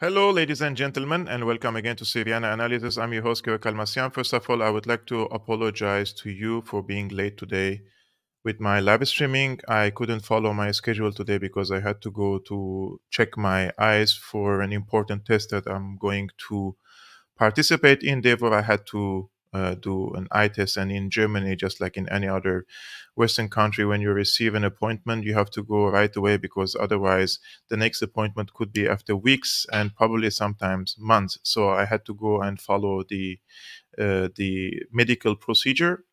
Hello, ladies and gentlemen, and welcome again to Syriana Analysis. I'm your host, Almassian. First of all, I would like to apologize to you for being late today with my live streaming. I couldn't follow my schedule today because I had to go to check my eyes for an important test that I'm going to participate in. Therefore, I had to do an eye test. And in Germany, just like in any other Western country, when you receive an appointment, you have to go right away because otherwise the next appointment could be after weeks and probably sometimes months. So I had to go and follow the medical procedure.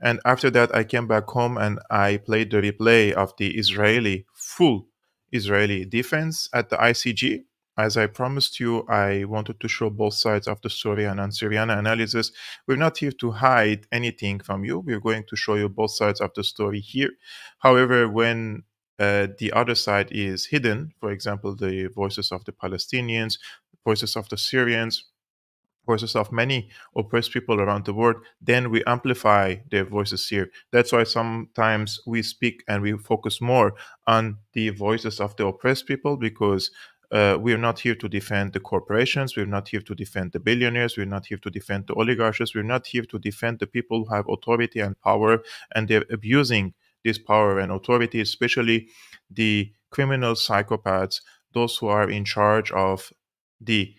And after that, I came back home and I played the replay of the full Israeli defense at the ICJ. As I promised you, I wanted to show both sides of the story and on Syriana analysis. We're not here to hide anything from you. We're going to show you both sides of the story here. However, when the other side is hidden, for example, the voices of the Palestinians, voices of the Syrians, voices of many oppressed people around the world, then we amplify their voices here. That's why sometimes we speak and we focus more on the voices of the oppressed people, because we're not here to defend the corporations, we're not here to defend the billionaires, we're not here to defend the oligarchs, we're not here to defend the people who have authority and power, and they're abusing this power and authority, especially the criminal psychopaths, those who are in charge of the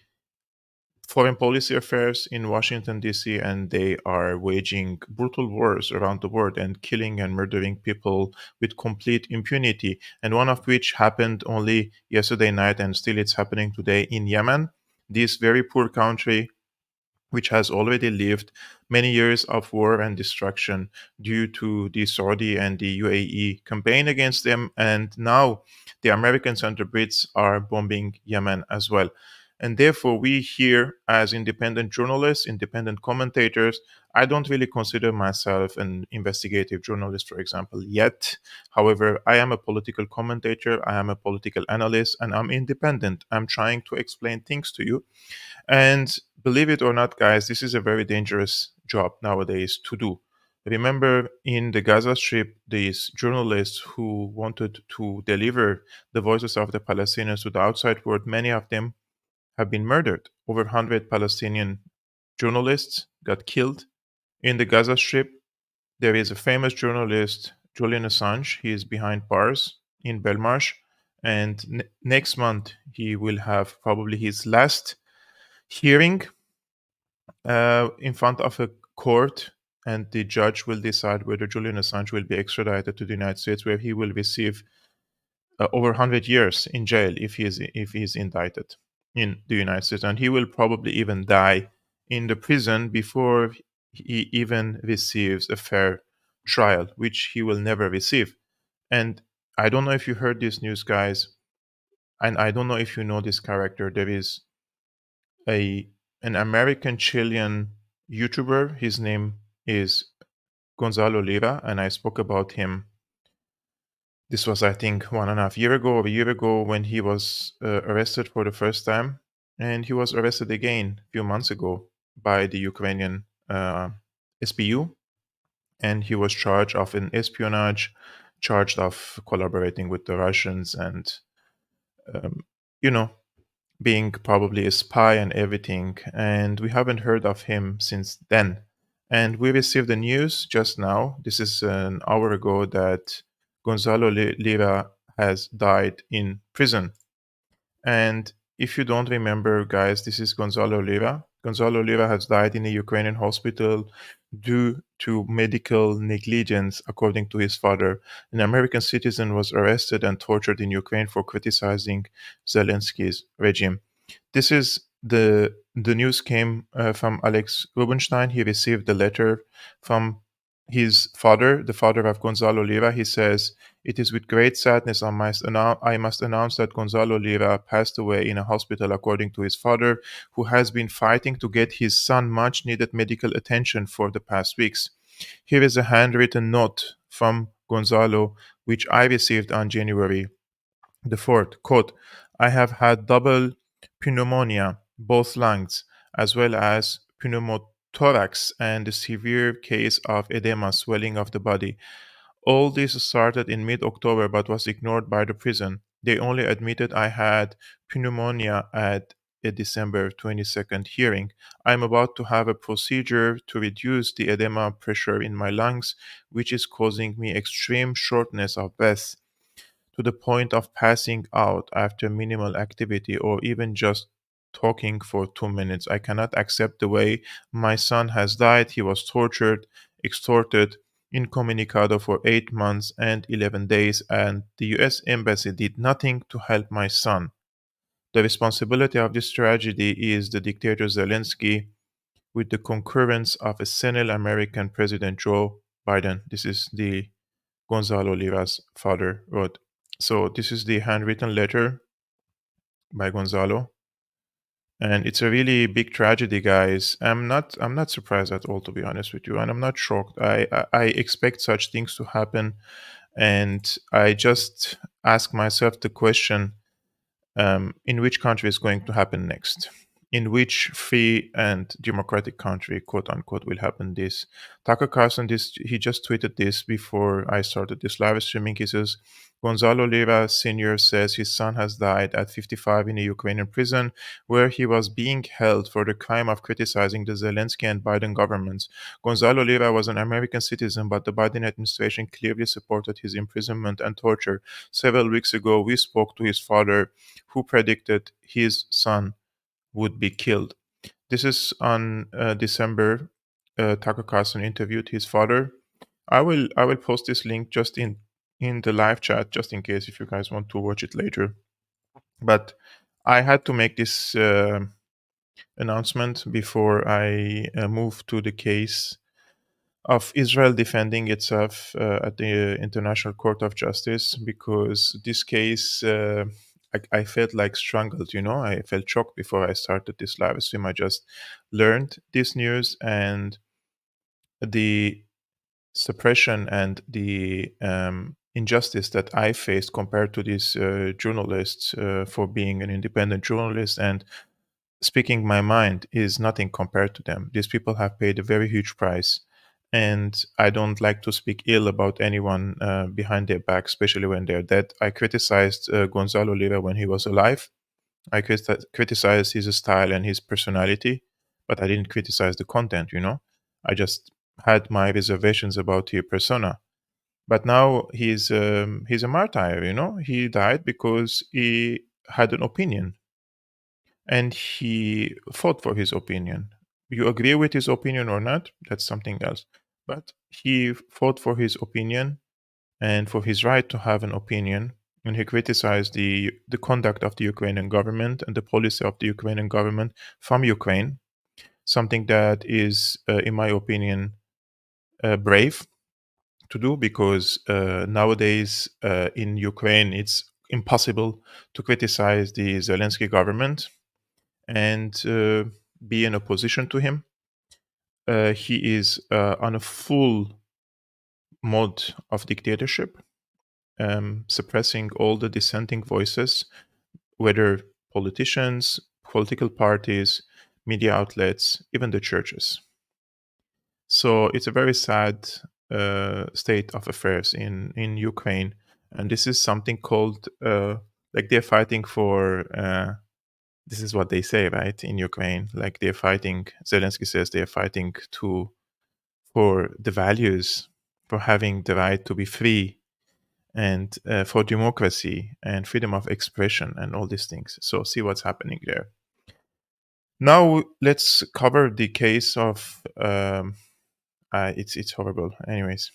foreign policy affairs in Washington, D.C., and they are waging brutal wars around the world and killing and murdering people with complete impunity. And one of which happened only yesterday night, and still it's happening today in Yemen, this very poor country which has already lived many years of war and destruction due to the Saudi and the UAE campaign against them. And now the Americans and the Brits are bombing Yemen as well. And therefore, we here, as independent journalists, independent commentators, I don't really consider myself an investigative journalist, for example, yet. However, I am a political commentator, I am a political analyst, and I'm independent. I'm trying to explain things to you, and believe it or not, guys, this is a very dangerous job nowadays to do. Remember, in the Gaza Strip, these journalists who wanted to deliver the voices of the Palestinians to the outside world, many of them have been murdered. Over 100 Palestinian journalists got killed in the Gaza Strip. There is a famous journalist, Julian Assange. He is behind bars in Belmarsh. And next month, he will have probably his last hearing in front of a court, and the judge will decide whether Julian Assange will be extradited to the United States, where he will receive over 100 years in jail if he is indicted in the United States, and he will probably even die in the prison before he even receives a fair trial, which he will never receive. And I don't know if you heard this news, guys, and I don't know if you know this character. There is a an American Chilean YouTuber. His name is Gonzalo Lira, and I spoke about him. This was, I think, 1.5 year ago or a year ago when he was arrested for the first time, and he was arrested again a few months ago by the Ukrainian SBU, and he was charged of an espionage, charged of collaborating with the Russians, and um, you know being probably a spy and everything, and we haven't heard of him since then. And we received the news just now, this is an hour ago, that Gonzalo Lira has died in prison. And if you don't remember, guys, this is Gonzalo Lira. Gonzalo Lira has died in a Ukrainian hospital due to medical negligence, according to his father. An American citizen was arrested and tortured in Ukraine for criticizing Zelensky's regime. This is the news came from Alex Rubinstein. He received the letter from his father, the father of Gonzalo Lira. He says, "It is with great sadness I must announce that Gonzalo Lira passed away in a hospital, according to his father, who has been fighting to get his son much needed medical attention for the past weeks. Here is a handwritten note from Gonzalo, which I received on January the fourth. Quote, I have had double pneumonia, both lungs, as well as pneumothorax and a severe case of edema, swelling of the body. All this started in mid October but was ignored by the prison. They only admitted I had pneumonia at a December 22nd hearing. I'm about to have a procedure to reduce the edema pressure in my lungs, which is causing me extreme shortness of breath to the point of passing out after minimal activity or even just talking for 2 minutes. I cannot accept the way my son has died. He was tortured, extorted, incommunicado for 8 months and 11 days, and the US Embassy did nothing to help my son. The responsibility of this tragedy is the dictator Zelensky, with the concurrence of a senile American President Joe Biden. This is the Gonzalo Lira's father wrote. So this is the handwritten letter by Gonzalo, and it's a really big tragedy, guys. I'm not surprised at all, to be honest with you, and I'm not shocked. I expect such things to happen, and I just ask myself the question, in which country is going to happen next? In which free and democratic country, quote unquote, will happen this? Tucker Carlson, he just tweeted this before I started this live streaming. He says, Gonzalo Lira Sr. says his son has died at 55 in a Ukrainian prison where he was being held for the crime of criticizing the Zelensky and Biden governments. Gonzalo Lira was an American citizen, but the Biden administration clearly supported his imprisonment and torture. Several weeks ago, we spoke to his father, who predicted his son would be killed. This is on December. Tucker Carlson interviewed his father. I will post this link just in the live chat, just in case if you guys want to watch it later. But I had to make this announcement before I move to the case of Israel defending itself at the International Court of Justice, because this case, I felt like strangled, I felt shocked before I started this live stream. I just learned this news, and the suppression and the injustice that I faced compared to these journalists for being an independent journalist and speaking my mind is nothing compared to them. These people have paid a very huge price. And I don't like to speak ill about anyone behind their back, especially when they're dead. I criticized Gonzalo Lira when he was alive. I criticized his style and his personality, but I didn't criticize the content. I just had my reservations about his persona. But now he's a martyr. He died because he had an opinion and he fought for his opinion. You agree with his opinion or not, that's something else. But he fought for his opinion and for his right to have an opinion. And he criticized the conduct of the Ukrainian government and the policy of the Ukrainian government from Ukraine, something that is, in my opinion, brave to do, because nowadays in Ukraine it's impossible to criticize the Zelensky government and be in opposition to him. He is on a full mode of dictatorship, suppressing all the dissenting voices, whether politicians, political parties, media outlets, even the churches. So it's a very sad state of affairs in Ukraine, and this is something called like they're fighting for. This is what they say, right? In Ukraine, like they're fighting. Zelensky says they're fighting for the values, for having the right to be free, and for democracy and freedom of expression and all these things. So see what's happening there. Now let's cover the case of. It's horrible. Anyways,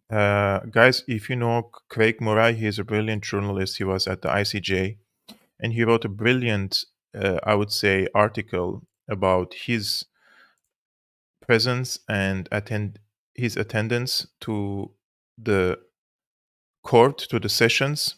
guys, if you know Craig Murray, he's a brilliant journalist. He was at the ICJ, and he wrote a brilliant, I would say, article about his presence and his attendance to the court, to the sessions.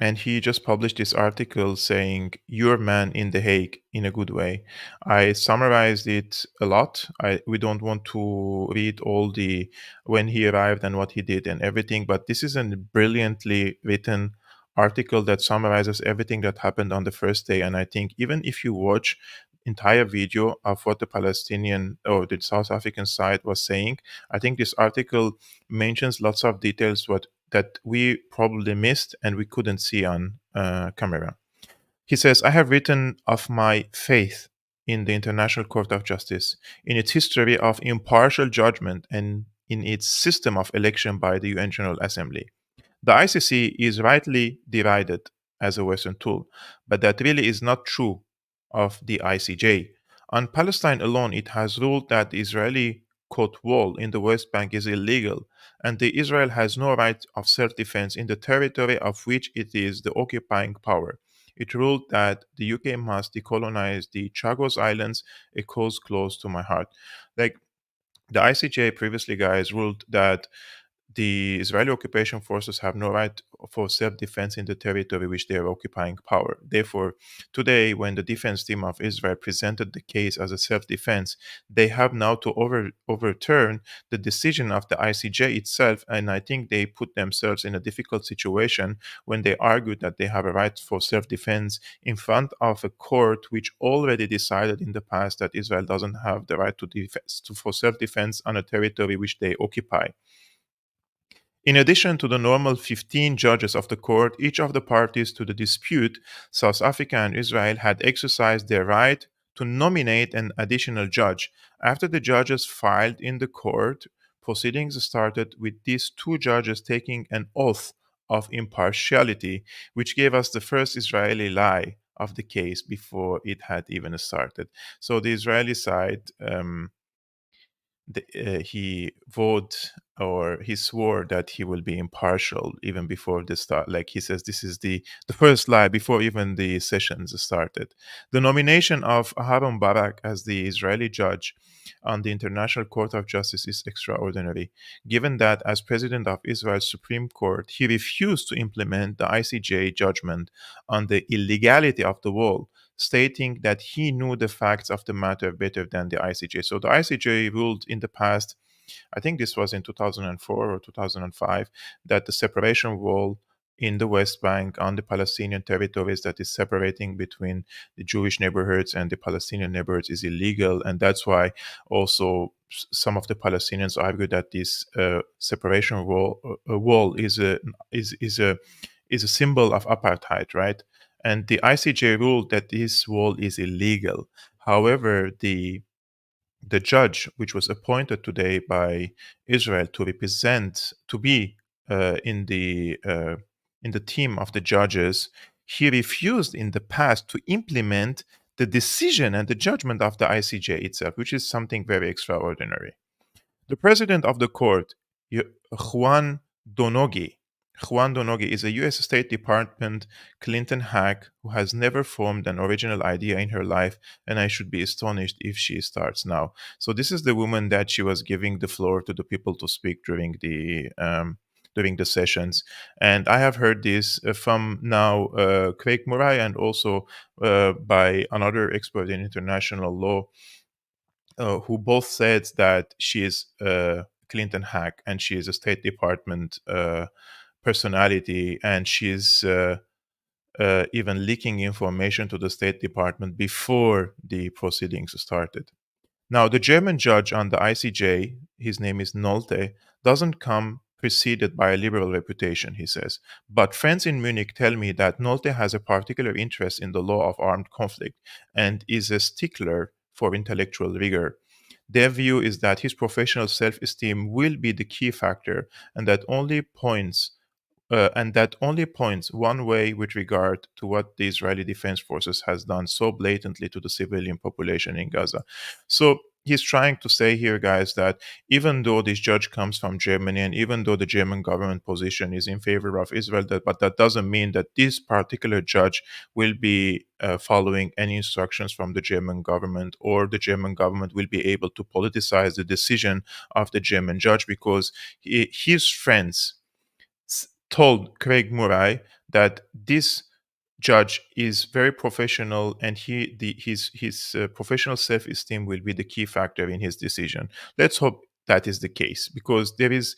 And he just published this article saying, "Your man in The Hague," in a good way. I summarized it a lot. We don't want to read all the when he arrived and what he did and everything, but this is a brilliantly written article that summarizes everything that happened on the first day. And I think even if you watch entire video of what the Palestinian or the South African side was saying, I think this article mentions lots of details that we probably missed and we couldn't see on camera. He says, "I have written of my faith in the International Court of Justice, in its history of impartial judgment, and in its system of election by the UN General Assembly. The ICC is rightly derided as a Western tool, but that really is not true of the ICJ. On Palestine alone, it has ruled that the Israeli quote wall in the West Bank is illegal, and the Israel has no right of self-defense in the territory of which it is the occupying power. It ruled that the UK must decolonize the Chagos Islands, a cause close to my heart." Like the ICJ previously, guys, ruled that the Israeli occupation forces have no right for self-defense in the territory which they are occupying power. Therefore, today, when the defense team of Israel presented the case as a self-defense, they have now to overturn the decision of the ICJ itself, and I think they put themselves in a difficult situation when they argued that they have a right for self-defense in front of a court which already decided in the past that Israel doesn't have the right for self-defense on a territory which they occupy. In addition to the normal 15 judges of the court, each of the parties to the dispute, South Africa and Israel, had exercised their right to nominate an additional judge. After the judges filed in the court, proceedings started with these two judges taking an oath of impartiality, which gave us the first Israeli lie of the case before it had even started. So the Israeli side he vowed or he swore that he will be impartial even before the start. Like he says, this is the first lie before even the sessions started. The nomination of Aharon Barak as the Israeli judge on the International Court of Justice is extraordinary, given that as president of Israel's Supreme Court, he refused to implement the ICJ judgment on the illegality of the wall, stating that he knew the facts of the matter better than the ICJ. So the ICJ ruled in the past, I think this was in 2004 or 2005, that the separation wall in the West Bank on the Palestinian territories that is separating between the Jewish neighborhoods and the Palestinian neighborhoods is illegal, and that's why also some of the Palestinians argue that this separation wall is a symbol of apartheid, right? And the ICJ ruled that this wall is illegal. However, the judge, which was appointed today by Israel to represent, to be in the team of the judges, he refused in the past to implement the decision and the judgment of the ICJ itself, which is something very extraordinary. The president of the court, Juan Donoghue, Juan Donoghue is a U.S. State Department Clinton hack who has never formed an original idea in her life, and I should be astonished if she starts now. So this is the woman that she was giving the floor to the people to speak during the sessions, and I have heard this from now Craig Murray and also by another expert in international law who both said that she is a Clinton hack and she is a State Department personality, and she's even leaking information to the State Department before the proceedings started. Now, the German judge on the ICJ, his name is Nolte, doesn't come preceded by a liberal reputation, he says. But friends in Munich tell me that Nolte has a particular interest in the law of armed conflict and is a stickler for intellectual rigor. Their view is that his professional self esteem will be the key factor, and that only points one way with regard to what the Israeli Defense Forces has done so blatantly to the civilian population in Gaza. So he's trying to say here, guys, that even though this judge comes from Germany and even though the German government position is in favor of Israel, but that doesn't mean that this particular judge will be following any instructions from the German government, or the German government will be able to politicize the decision of the German judge, because his friends told Craig Murray that this judge is very professional, and his professional self-esteem will be the key factor in his decision. Let's hope that is the case, because there is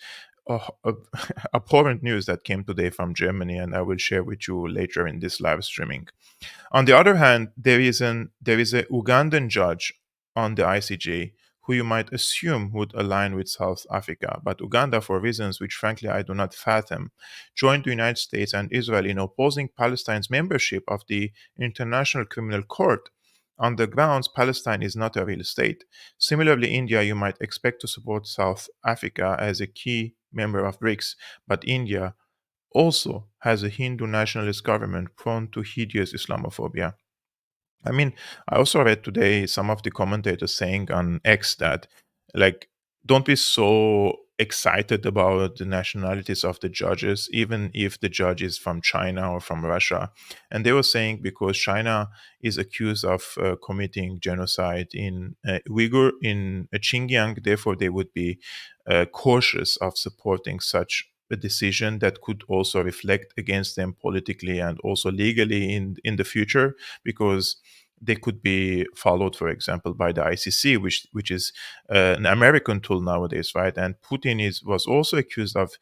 abhorrent news that came today from Germany, and I will share with you later in this live streaming. On the other hand, there is a Ugandan judge on the ICJ who you might assume would align with South Africa, but Uganda, for reasons which frankly I do not fathom, joined the United States and Israel in opposing Palestine's membership of the International Criminal Court on the grounds Palestine is not a real state. Similarly, India, you might expect to support South Africa as a key member of BRICS, but India also has a Hindu nationalist government prone to hideous Islamophobia. I mean, I also read today some of the commentators saying on X that, like, don't be so excited about the nationalities of the judges, even if the judge is from China or from Russia. And they were saying because China is accused of committing genocide in Uyghur, in Xinjiang, therefore they would be cautious of supporting such a decision that could also reflect against them politically and also legally in the future, because they could be followed, for example, by the ICC, which is an American tool nowadays, right? And Putin was also accused of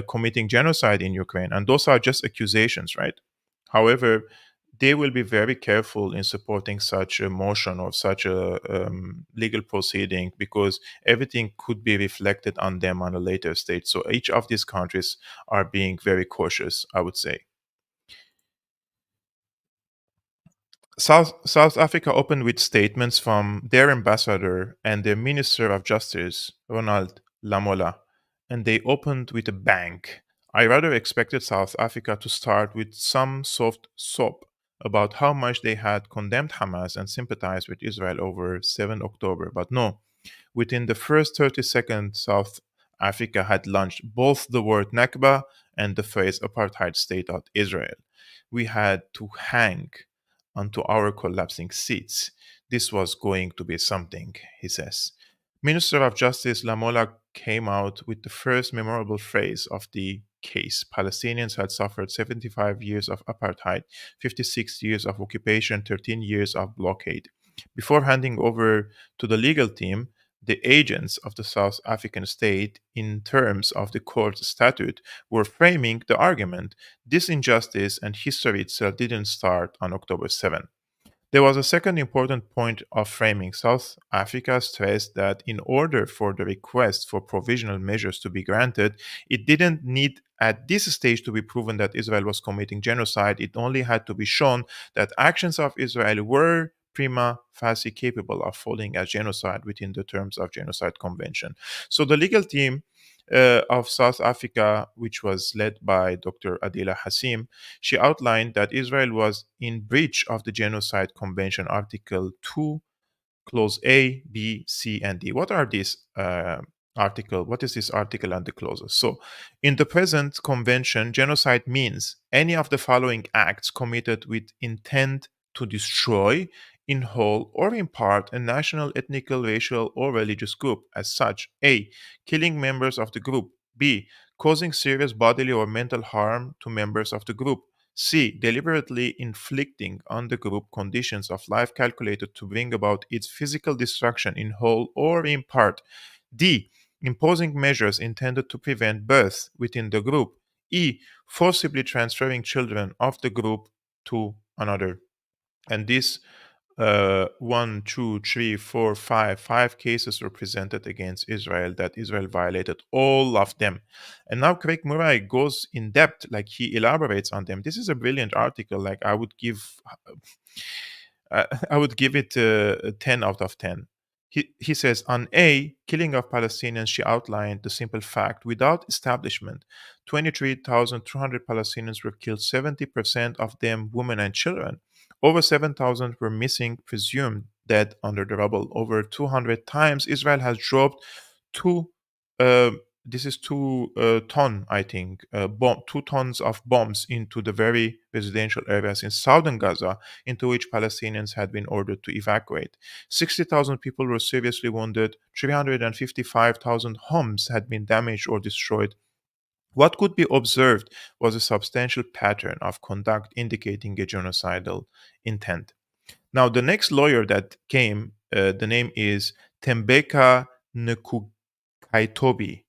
committing genocide in Ukraine, and those are just accusations, right? However, they will be very careful in supporting such a motion or such a legal proceeding, because everything could be reflected on them on a later stage. So each of these countries are being very cautious, I would say. South Africa opened with statements from their ambassador and their Minister of Justice, Ronald Lamola, and they opened with a bang. I rather expected South Africa to start with some soft soap about how much they had condemned Hamas and sympathized with Israel over 7 October, but no. Within the first 30 seconds, South Africa had launched both the word Nakba and the phrase apartheid state of Israel. We had to hang onto our collapsing seats. This was going to be something, he says. Minister of Justice Lamola came out with the first memorable phrase of the case. Palestinians had suffered 75 years of apartheid, 56 years of occupation, 13 years of blockade. Before handing over to the legal team, the agents of the South African state, in terms of the court's statute, were framing the argument. This injustice and history itself didn't start on October 7. There was a second important point of framing. South Africa stressed that in order for the request for provisional measures to be granted, it didn't need at this stage to be proven that Israel was committing genocide. It only had to be shown that actions of Israel were prima facie capable of falling as genocide within the terms of genocide convention. So the legal team of South Africa, which was led by Dr. Adila Hassim, she outlined that Israel was in breach of the Genocide Convention, Article 2, Clause A, B, C, and D. What are these article? What is this article and the clauses? So, in the present convention, genocide means any of the following acts committed with intent to destroy, in whole or in part, a national, ethnical, racial, or religious group as such. A. Killing members of the group. B. Causing serious bodily or mental harm to members of the group. C. Deliberately inflicting on the group conditions of life calculated to bring about its physical destruction in whole or in part. D. Imposing measures intended to prevent birth within the group. E. Forcibly transferring children of the group to another. And this one, two, three, four, five cases were presented against Israel that Israel violated all of them. And now Craig Murray goes in depth, like he elaborates on them. This is a brilliant article. Like I would give it a 10 out of 10. He says, on A, killing of Palestinians, she outlined the simple fact without establishment, 23,200 Palestinians were killed, 70% of them women and children. Over 7,000 were missing, presumed dead under the rubble. Over 200 times, Israel has dropped two, uh, this is 2 ton, I think, 2 tons of bombs into the very residential areas in southern Gaza, into which Palestinians had been ordered to evacuate. 60,000 people were seriously wounded, 355,000 homes had been damaged or destroyed. What could be observed was a substantial pattern of conduct indicating a genocidal intent. Now, the next lawyer that came, the name is Tembeka Nkukaitobi.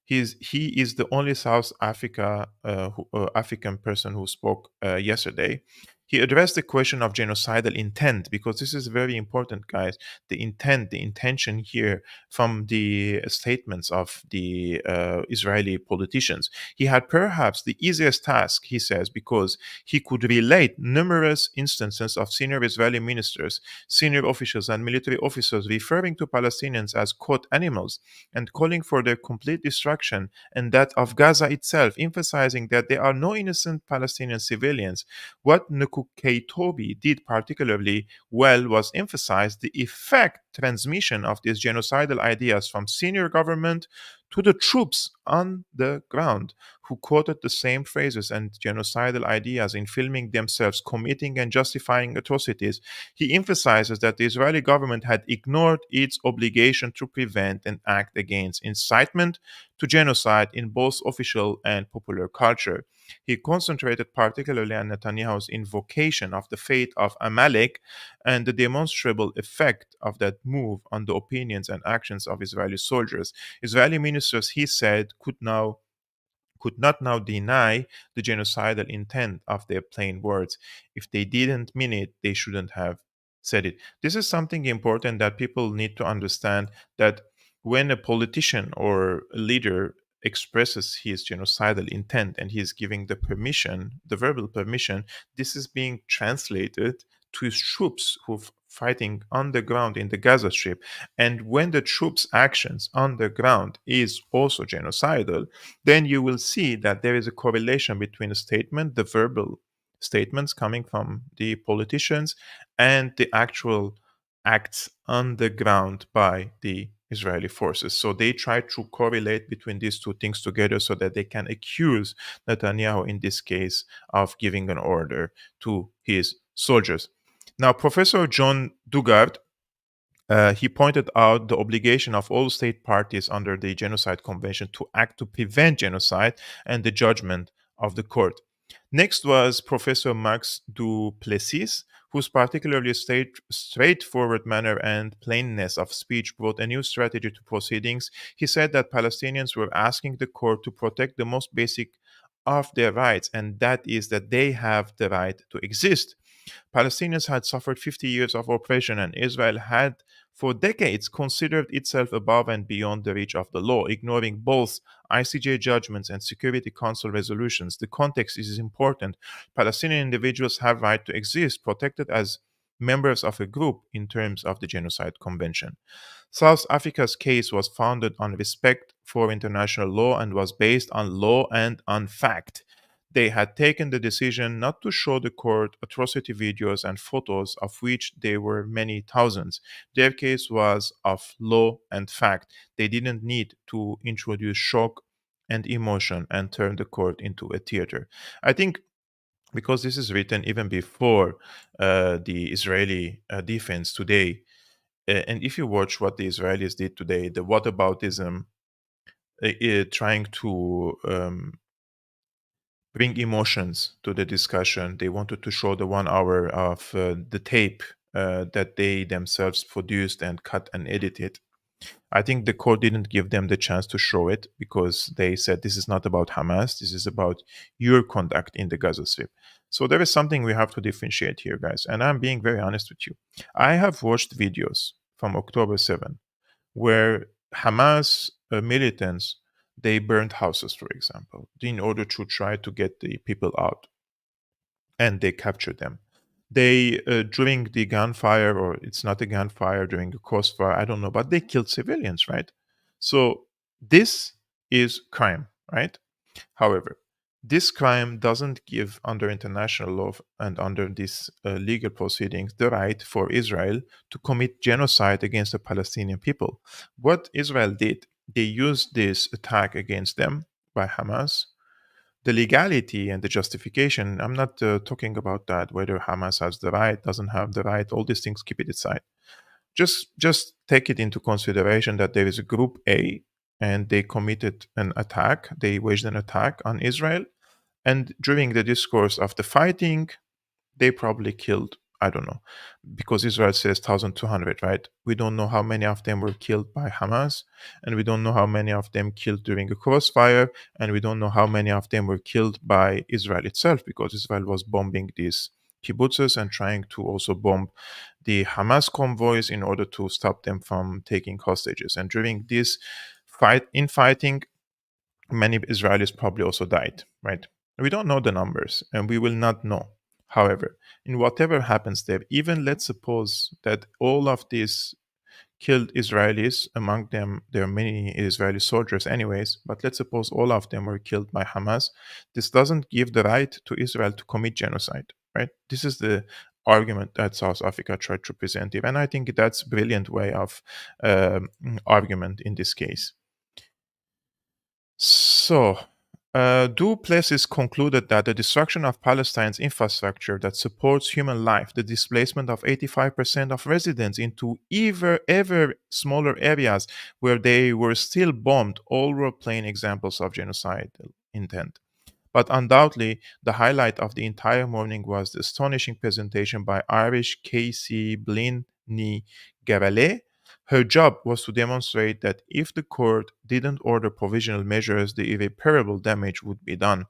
He is the only South African person who spoke yesterday. He addressed the question of genocidal intent, because this is very important, guys. The intent, the intention here from the statements of the Israeli politicians. He had perhaps the easiest task, he says, because he could relate numerous instances of senior Israeli ministers, senior officials, and military officers referring to Palestinians as, quote, animals, and calling for their complete destruction, and that of Gaza itself, emphasizing that there are no innocent Palestinian civilians. What Nkukaitobi did particularly well was emphasize the effect transmission of these genocidal ideas from senior government to the troops on the ground who quoted the same phrases and genocidal ideas in filming themselves committing and justifying atrocities. He emphasizes that the Israeli government had ignored its obligation to prevent and act against incitement to genocide in both official and popular culture. He concentrated particularly on Netanyahu's invocation of the fate of Amalek and the demonstrable effect of that move on the opinions and actions of Israeli soldiers. Israeli ministers, he said, could not now deny the genocidal intent of their plain words. If they didn't mean it, they shouldn't have said it. This is something important that people need to understand, that when a politician or a leader expresses his genocidal intent and he is giving the permission, the verbal permission, this is being translated to his troops who are fighting on the ground in the Gaza Strip. And when the troops' actions on the ground is also genocidal, then you will see that there is a correlation between a statement, the verbal statements coming from the politicians, and the actual acts on the ground by the Israeli forces. So they try to correlate between these two things together so that they can accuse Netanyahu, in this case, of giving an order to his soldiers. Now, Professor John Dugard, he pointed out the obligation of all state parties under the Genocide Convention to act to prevent genocide and the judgment of the court. Next was Professor Max du Plessis, whose particularly straightforward manner and plainness of speech brought a new strategy to proceedings. He said that Palestinians were asking the court to protect the most basic of their rights, and that is that they have the right to exist. Palestinians had suffered 50 years of oppression, and Israel had for decades considered itself above and beyond the reach of the law, ignoring both ICJ judgments and Security Council resolutions. The context is important. Palestinian individuals have right to exist, protected as members of a group in terms of the Genocide Convention. South Africa's case was founded on respect for international law and was based on law and on fact. They had taken the decision not to show the court atrocity videos and photos, of which there were many thousands. Their case was of law and fact. They didn't need to introduce shock and emotion and turn the court into a theater. I think because this is written even before the Israeli defense today, and if you watch what the Israelis did today, the whataboutism, trying to bring emotions to the discussion. They wanted to show the 1 hour of the tape that they themselves produced and cut and edited. I think the court didn't give them the chance to show it because they said this is not about Hamas, this is about your conduct in the Gaza Strip. So there is something we have to differentiate here, guys. And I'm being very honest with you. I have watched videos from October 7 where Hamas militants, they burned houses, for example, in order to try to get the people out, and they captured them. They during the gunfire, or it's not a gunfire, during a crossfire, I don't know, but they killed civilians, right? So this is crime, right? However, this crime doesn't give, under international law and under these legal proceedings, the right for Israel to commit genocide against the Palestinian people. What Israel did, they used this attack against them by Hamas. The legality and the justification, I'm not talking about that, whether Hamas has the right, doesn't have the right, all these things, keep it aside. Just take it into consideration that there is a group A and they committed an attack, they waged an attack on Israel, and during the discourse of the fighting, they probably killed, I don't know, because Israel says 1,200, right? We don't know how many of them were killed by Hamas, and we don't know how many of them killed during a crossfire, and we don't know how many of them were killed by Israel itself, because Israel was bombing these kibbutzes and trying to also bomb the Hamas convoys in order to stop them from taking hostages. And during this fighting, many Israelis probably also died, right? We don't know the numbers, and we will not know. However, in whatever happens there, even let's suppose that all of these killed Israelis, among them, there are many Israeli soldiers, anyways, but let's suppose all of them were killed by Hamas. This doesn't give the right to Israel to commit genocide, right? This is the argument that South Africa tried to present here, and I think that's a brilliant way of argument in this case. So, Du Plessis concluded that the destruction of Palestine's infrastructure that supports human life, the displacement of 85% of residents into ever smaller areas where they were still bombed, all were plain examples of genocidal intent. But undoubtedly, the highlight of the entire morning was the astonishing presentation by Irish Casey Blinny Gavale. Her job was to demonstrate that if the court didn't order provisional measures, the irreparable damage would be done.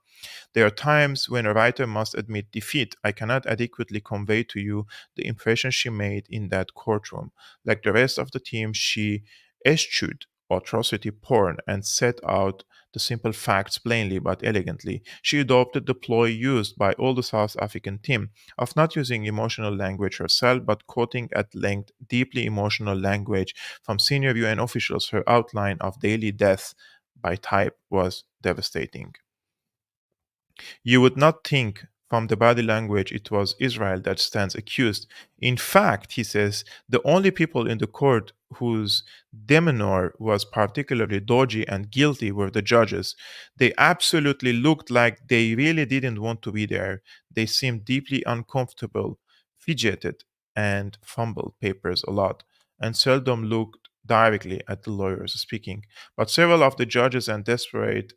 There are times when a writer must admit defeat. I cannot adequately convey to you the impression she made in that courtroom. Like the rest of the team, she eschewed atrocity porn and set out the simple facts plainly but elegantly. She adopted the ploy used by all the South African team of not using emotional language herself but quoting at length deeply emotional language from senior UN officials. Her outline of daily death by type was devastating. You would not think from the body language it was Israel that stands accused. In fact, he says, the only people in the court whose demeanor was particularly dodgy and guilty were the judges. They absolutely looked like they really didn't want to be there. They seemed deeply uncomfortable, fidgeted, and fumbled papers a lot, and seldom looked directly at the lawyers speaking. But several of the judges are desperate.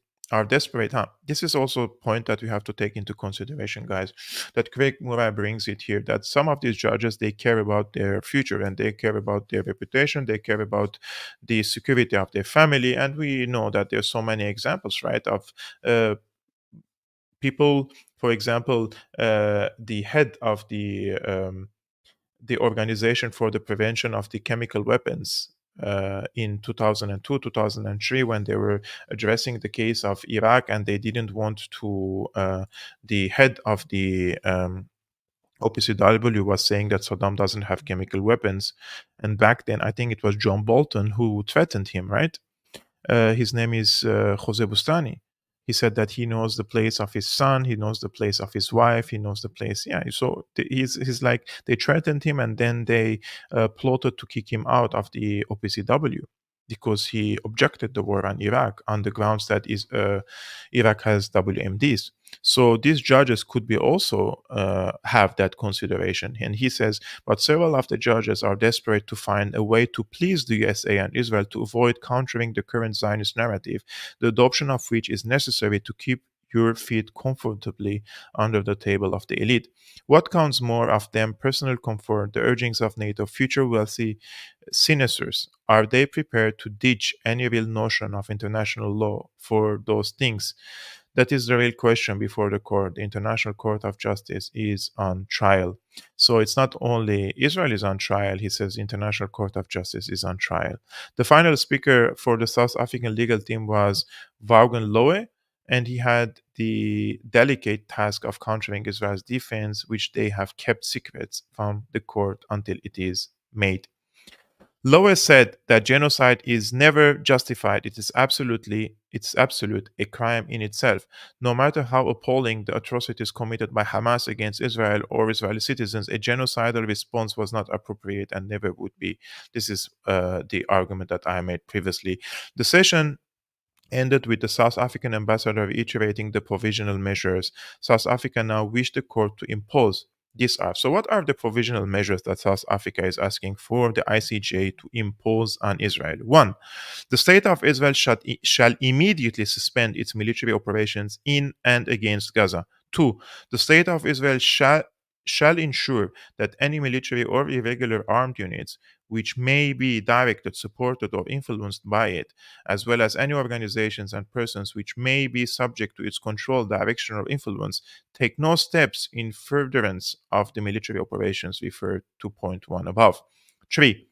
Huh? This is also a point that we have to take into consideration, guys. That Craig Murray brings it here. That some of these judges they care about their future and they care about their reputation. They care about the security of their family, and we know that there's so many examples, right, of uh, people. For example, the head of the Organization for the Prevention of the Chemical Weapons in 2002, 2003, when they were addressing the case of Iraq and they didn't want to, the head of the OPCW was saying that Saddam doesn't have chemical weapons. And back then, I think it was John Bolton who threatened him, right? His name is Jose Bustani. He said that he knows the place of his son, he knows the place of his wife, he knows the place. Yeah, so he's like they threatened him, and then they plotted to kick him out of the OPCW because he objected the war on Iraq on the grounds that is Iraq has WMDs. So these judges could be also have that consideration. And he says, but several of the judges are desperate to find a way to please the USA and Israel to avoid countering the current Zionist narrative, the adoption of which is necessary to keep your feet comfortably under the table of the elite. What counts more of them personal comfort, the urgings of NATO, future wealthy senators? Are they prepared to ditch any real notion of international law for those things? That is the real question before the court. The International Court of Justice is on trial. So it's not only Israel is on trial, he says International Court of Justice is on trial. The final speaker for the South African legal team was Vaughan Lowe, and he had the delicate task of countering Israel's defense, which they have kept secrets from the court until it is made. Lowe said that genocide is never justified. It's absolute, a crime in itself. No matter how appalling the atrocities committed by Hamas against Israel or Israeli citizens, a genocidal response was not appropriate and never would be. This is the argument that I made previously. The session ended with the South African ambassador reiterating the provisional measures South Africa now wished the court to impose. These are so. What are the provisional measures that South Africa is asking for the ICJ to impose on Israel? One, the state of Israel shall immediately suspend its military operations in and against Gaza. Two, the state of Israel shall ensure that any military or irregular armed units which may be directed, supported, or influenced by it, as well as any organizations and persons which may be subject to its control, direction, or influence, take no steps in furtherance of the military operations referred to point one above. Three,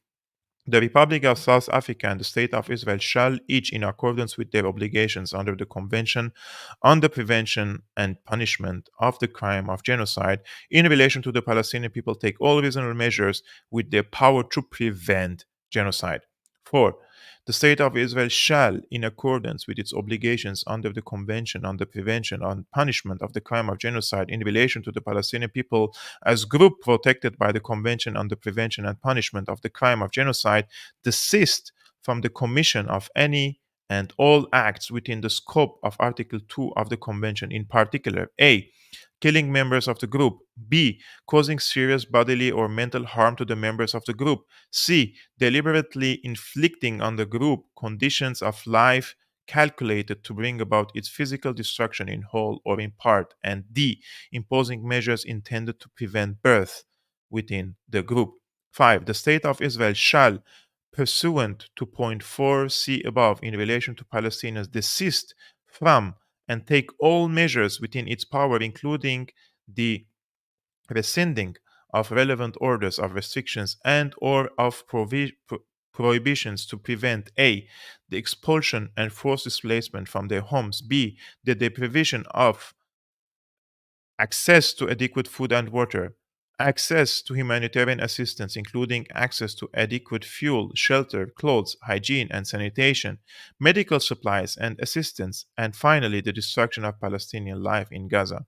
the Republic of South Africa and the State of Israel shall, each in accordance with their obligations under the Convention on the Prevention and Punishment of the Crime of Genocide, in relation to the Palestinian people, take all reasonable measures with their power to prevent genocide. 4. The State of Israel shall, in accordance with its obligations under the Convention on the Prevention and Punishment of the Crime of Genocide in relation to the Palestinian people as group protected by the Convention on the Prevention and Punishment of the Crime of Genocide, desist from the commission of any and all acts within the scope of Article 2 of the Convention, in particular, A. Killing members of the group, B. Causing serious bodily or mental harm to the members of the group, C. Deliberately inflicting on the group conditions of life calculated to bring about its physical destruction in whole or in part, and D. Imposing measures intended to prevent birth within the group. 5. The State of Israel shall, pursuant to point 4c above in relation to Palestinians, desist from and take all measures within its power, including the rescinding of relevant orders of restrictions and or of prohibitions to prevent a. The expulsion and forced displacement from their homes, b. The deprivation of access to adequate food and water, access to humanitarian assistance, including access to adequate fuel, shelter, clothes, hygiene and sanitation, medical supplies and assistance, and finally, the destruction of Palestinian life in Gaza.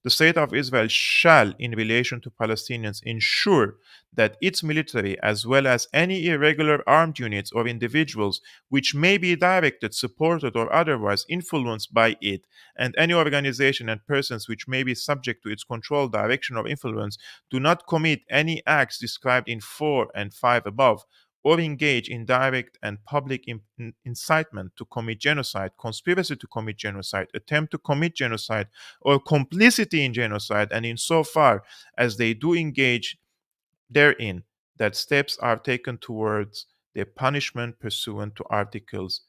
The State of Israel shall, in relation to Palestinians, ensure that its military, as well as any irregular armed units or individuals which may be directed, supported, or otherwise influenced by it, and any organization and persons which may be subject to its control, direction, or influence, do not commit any acts described in 4 and 5 above, or engage in direct and public incitement to commit genocide, conspiracy to commit genocide, attempt to commit genocide, or complicity in genocide, and insofar as they do engage therein, that steps are taken towards their punishment pursuant to Articles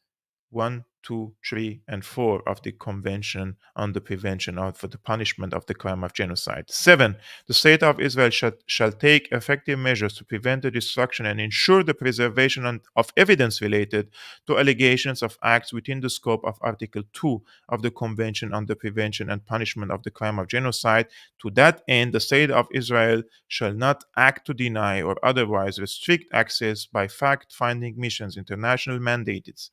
1, 2, 3, and 4 of the Convention on the Prevention of the Punishment of the Crime of Genocide. 7. The State of Israel shall take effective measures to prevent the destruction and ensure the preservation of evidence related to allegations of acts within the scope of Article 2 of the Convention on the Prevention and Punishment of the Crime of Genocide. To that end, the State of Israel shall not act to deny or otherwise restrict access by fact-finding missions, international mandates,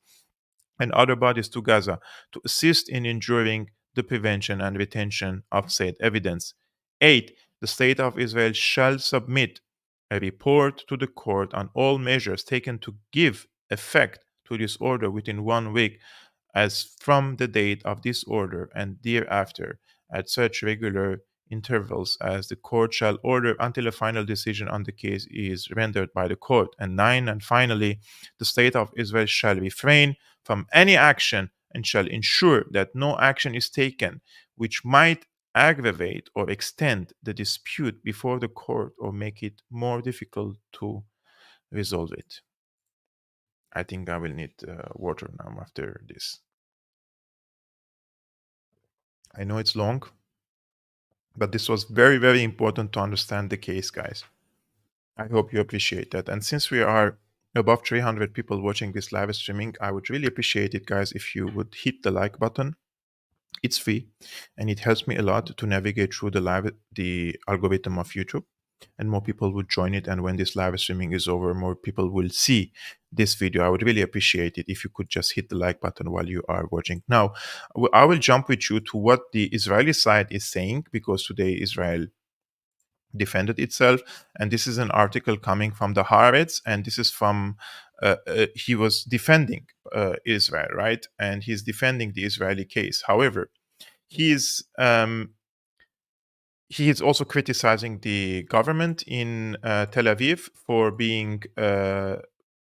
and other bodies to Gaza to assist in ensuring the prevention and retention of said evidence. 8. The State of Israel shall submit a report to the court on all measures taken to give effect to this order within 1 week as from the date of this order and thereafter at such regular intervals as the court shall order until a final decision on the case is rendered by the court. And 9. And finally, the State of Israel shall refrain from any action and shall ensure that no action is taken which might aggravate or extend the dispute before the court or make it more difficult to resolve it. I think I will need water now after this. I know it's long, but this was very, very important to understand the case, guys. I hope you appreciate that. And since we are above 300 people watching this live streaming, I would really appreciate it, guys, if you would hit the like button. It's free, and it helps me a lot to navigate through the algorithm of YouTube, and more people would join it. And when this live streaming is over, more people will see this video. I would really appreciate it if you could just hit the like button while you are watching. Now, I will jump with you to what the Israeli side is saying, because today Israel defended itself, and this is an article coming from the Haaretz, and this is from he was defending Israel, right? And he's defending the Israeli case. However, he's he is also criticizing the government in Tel Aviv for being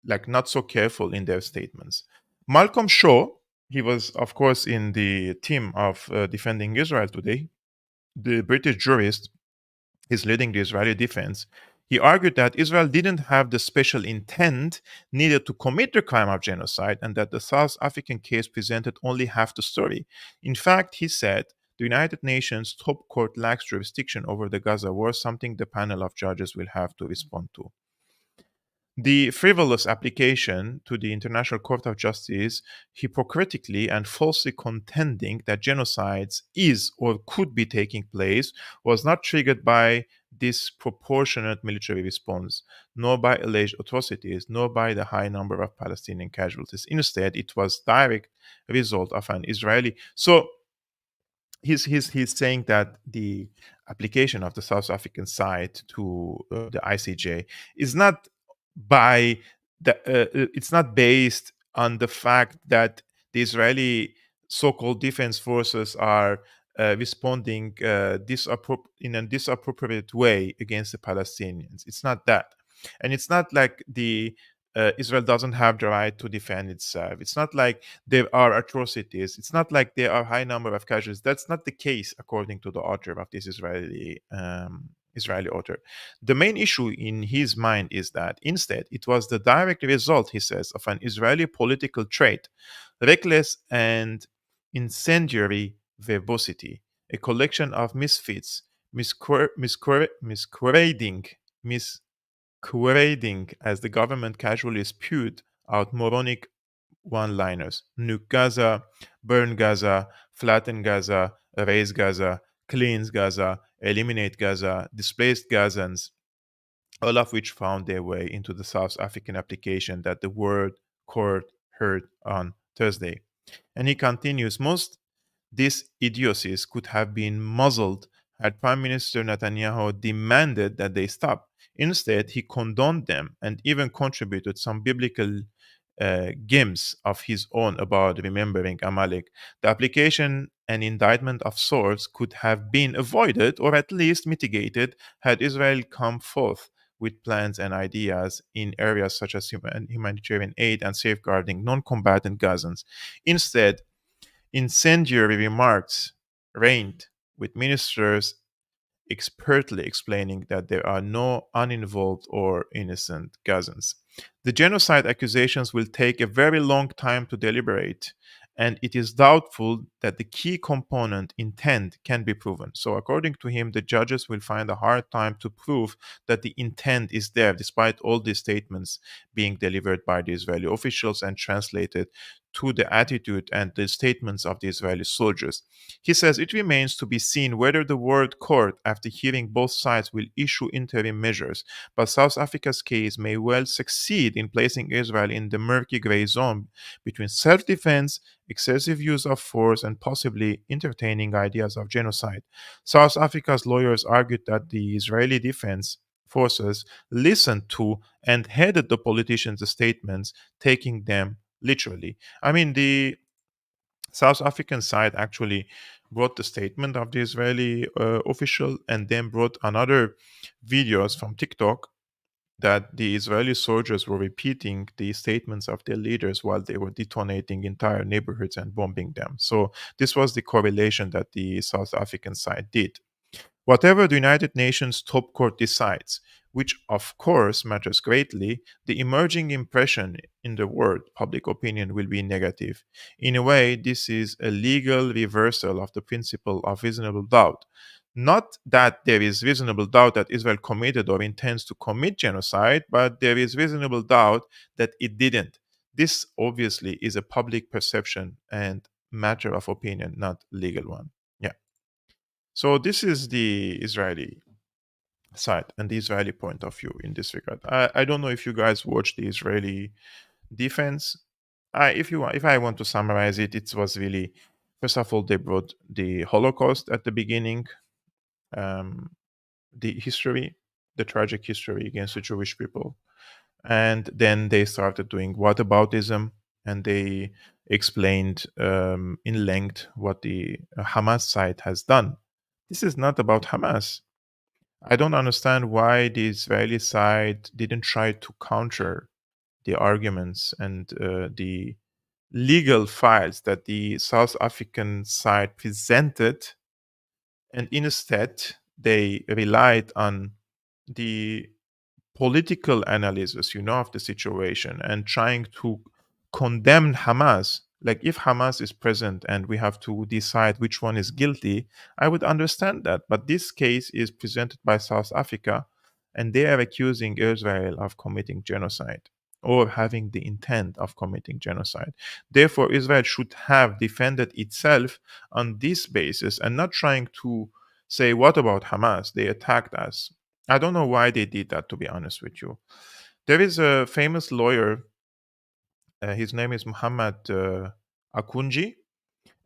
like not so careful in their statements. Malcolm Shaw, he was of course in the team of defending Israel today, the British jurist. He's leading the Israeli defense. He argued that Israel didn't have the special intent needed to commit the crime of genocide, and that the South African case presented only half the story. In fact, he said, the United Nations top court lacks jurisdiction over the Gaza war, something the panel of judges will have to respond to. The frivolous application to the International Court of Justice, hypocritically and falsely contending that genocides is or could be taking place, was not triggered by disproportionate military response, nor by alleged atrocities, nor by the high number of Palestinian casualties. Instead, it was direct result of an Israeli. So he's saying that the application of the South African side to the ICJ is not by it's not based on the fact that The Israeli so-called defense forces are responding in a disappropriate way against the Palestinians. It's not that, and it's not like the Israel doesn't have the right to defend itself. It's not like there are atrocities. It's not like there are high number of casualties. That's not the case, according to the author of this Israeli author. The main issue in his mind is that instead it was the direct result, he says, of an Israeli political trait, reckless and incendiary verbosity, a collection of misfits, masquerading as the government casually spewed out moronic one liners: nuke Gaza, burn Gaza, flatten Gaza, erase Gaza, cleanse Gaza, eliminate Gaza, displaced Gazans, all of which found their way into the South African application that the World Court heard on Thursday. And he continues, most these idiocies could have been muzzled had Prime Minister Netanyahu demanded that they stop. Instead, he condoned them and even contributed some biblical gims of his own about remembering Amalek. The application and indictment of sorts could have been avoided or at least mitigated had Israel come forth with plans and ideas in areas such as humanitarian aid and safeguarding non combatant Gazans. Instead, incendiary remarks reigned, with ministers expertly explaining that there are no uninvolved or innocent Gazans. The genocide accusations will take a very long time to deliberate, and it is doubtful that the key component, intent, can be proven. So, according to him, the judges will find a hard time to prove that the intent is there, despite all these statements being delivered by the Israeli officials and translated to the attitude and the statements of the Israeli soldiers. He says it remains to be seen whether the World Court, after hearing both sides, will issue interim measures, but South Africa's case may well succeed in placing Israel in the murky gray zone between self defense, excessive use of force, and possibly entertaining ideas of genocide. South Africa's lawyers argued that the Israeli defense forces listened to and headed the politicians' statements, taking them literally. I mean, the South African side actually brought the statement of the Israeli official and then brought another videos from TikTok that the Israeli soldiers were repeating the statements of their leaders while they were detonating entire neighborhoods and bombing them. So this was the correlation that the South African side did. Whatever the United Nations top court decides, which of course matters greatly, the emerging impression in the world public opinion will be negative. In a way, this is a legal reversal of the principle of reasonable doubt. Not that there is reasonable doubt that Israel committed or intends to commit genocide, but there is reasonable doubt that it didn't. This obviously is a public perception and matter of opinion, not legal one. Yeah. So this is the Israeli side and the Israeli point of view in this regard. I don't know if you guys watched the Israeli defense. If I want to summarize it, it was really, first of all, they brought the Holocaust at the beginning, um, the history, the tragic history against the Jewish people, and then they started doing whataboutism, and they explained in length what the Hamas side has done. This is not about Hamas. I don't understand why the Israeli side didn't try to counter the arguments and the legal files that the South African side presented, and instead they relied on the political analysis, of the situation and trying to condemn Hamas. Like if Hamas is present and we have to decide which one is guilty, I would understand that. But this case is presented by South Africa and they are accusing Israel of committing genocide or having the intent of committing genocide. Therefore, Israel should have defended itself on this basis and not trying to say, what about Hamas? They attacked us. I don't know why they did that, to be honest with you. There is a famous lawyer, his name is Muhammad Akunji,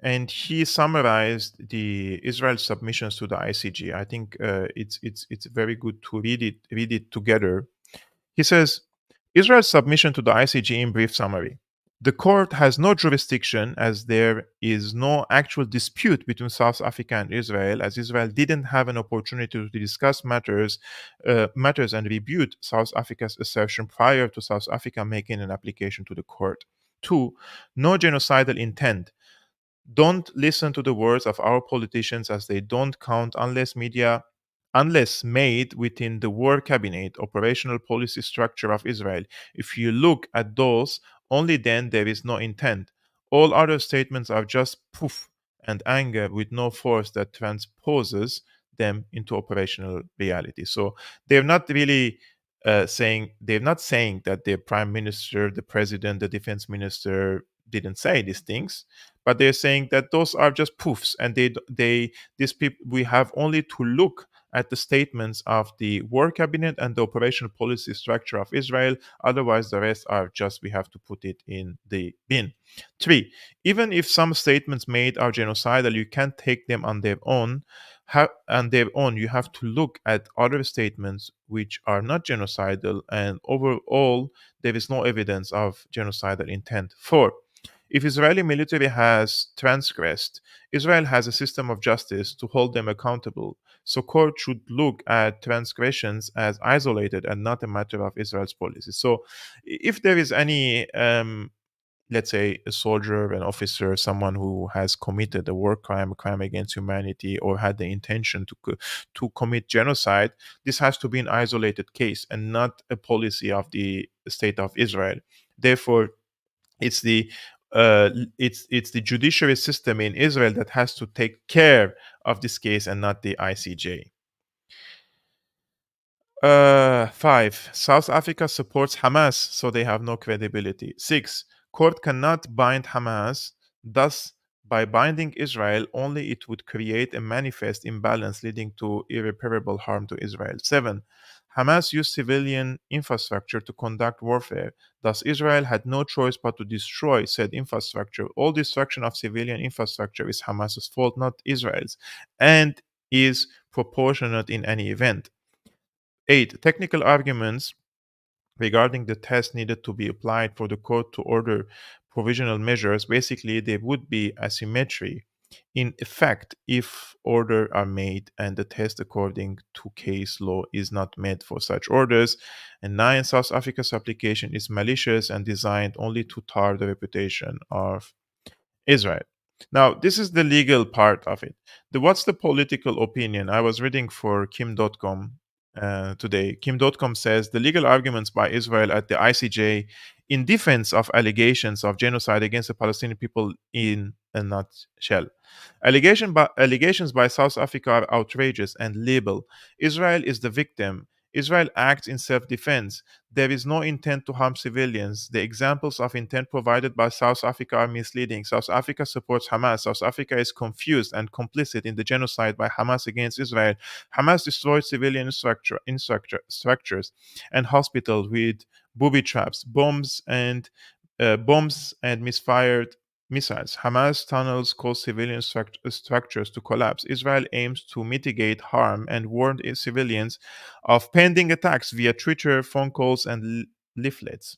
and he summarized the Israel submissions to the ICJ. I think it's very good to read it together. He says, Israel's submission to the ICJ in brief summary. The court has no jurisdiction as there is no actual dispute between South Africa and Israel, as Israel didn't have an opportunity to discuss matters and rebut South Africa's assertion prior to South Africa making an application to the court. Two, no genocidal intent. Don't listen to the words of our politicians as they don't count unless made within the war cabinet operational policy structure of Israel. If you look at those, only then there is no intent. All other statements are just poof and anger with no force that transposes them into operational reality. So they're not really they're not saying that the prime minister, the president, the defense minister didn't say these things, but they're saying that those are just poofs, and these people, we have only to look at the statements of the war cabinet and the operational policy structure of Israel. Otherwise, the rest are just, we have to put it in the bin. Three, even if some statements made are genocidal, you can't take them on their own. You have to look at other statements which are not genocidal, and overall, there is no evidence of genocidal intent. Four, if Israeli military has transgressed, Israel has a system of justice to hold them accountable. So court should look at transgressions as isolated and not a matter of Israel's policy. So if there is any let's say a soldier, an officer, someone who has committed a war crime, a crime against humanity, or had the intention to commit genocide, this has to be an isolated case and not a policy of the state of Israel. Therefore, it's the it's the judiciary system in Israel that has to take care of this case and not the ICJ. Five, South Africa supports Hamas, so they have no credibility. Six, court cannot bind Hamas, thus, by binding Israel, only it would create a manifest imbalance leading to irreparable harm to Israel. Seven, Hamas used civilian infrastructure to conduct warfare, thus, Israel had no choice but to destroy said infrastructure. All destruction of civilian infrastructure is Hamas's fault, not Israel's, and is proportionate in any event. 8. Technical arguments regarding the test needed to be applied for the court to order provisional measures. Basically, there would be asymmetry in effect if orders are made and the test according to case law is not met for such orders. And 9. South Africa's application is malicious and designed only to tar the reputation of Israel. Now, this is the legal part of it. What's the political opinion? I was reading for Kim.com today. Kim.com says the legal arguments by Israel at the ICJ in defense of allegations of genocide against the Palestinian people in a nutshell. Allegations by South Africa are outrageous and label. Israel is the victim. Israel acts in self defense. There is no intent to harm civilians. The examples of intent provided by South Africa are misleading. South Africa supports Hamas. South Africa is confused and complicit in the genocide by Hamas against Israel. Hamas destroyed civilian structures and hospitals with booby traps, bombs and misfired missiles. Hamas tunnels cause civilian structures to collapse. Israel aims to mitigate harm and warn civilians of pending attacks via Twitter, phone calls, and leaflets.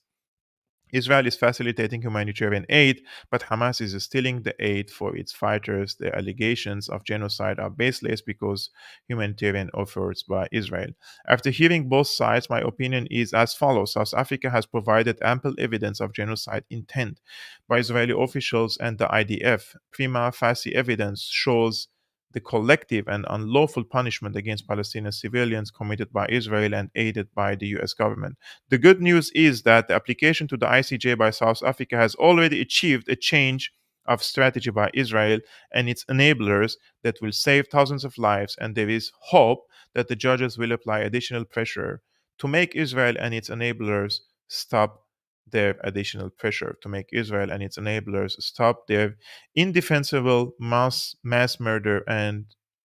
Israel is facilitating humanitarian aid, but Hamas is stealing the aid for its fighters. The allegations of genocide are baseless because humanitarian efforts by Israel. After hearing both sides, my opinion is as follows. South Africa has provided ample evidence of genocide intent by Israeli officials and the IDF. Prima facie evidence shows the collective and unlawful punishment against Palestinian civilians committed by Israel and aided by the US government. The good news is that the application to the ICJ by South Africa has already achieved a change of strategy by Israel and its enablers that will save thousands of lives, and there is hope that the judges will apply additional pressure to make Israel and its enablers stop their additional pressure, to make Israel and its enablers stop their indefensible mass murder and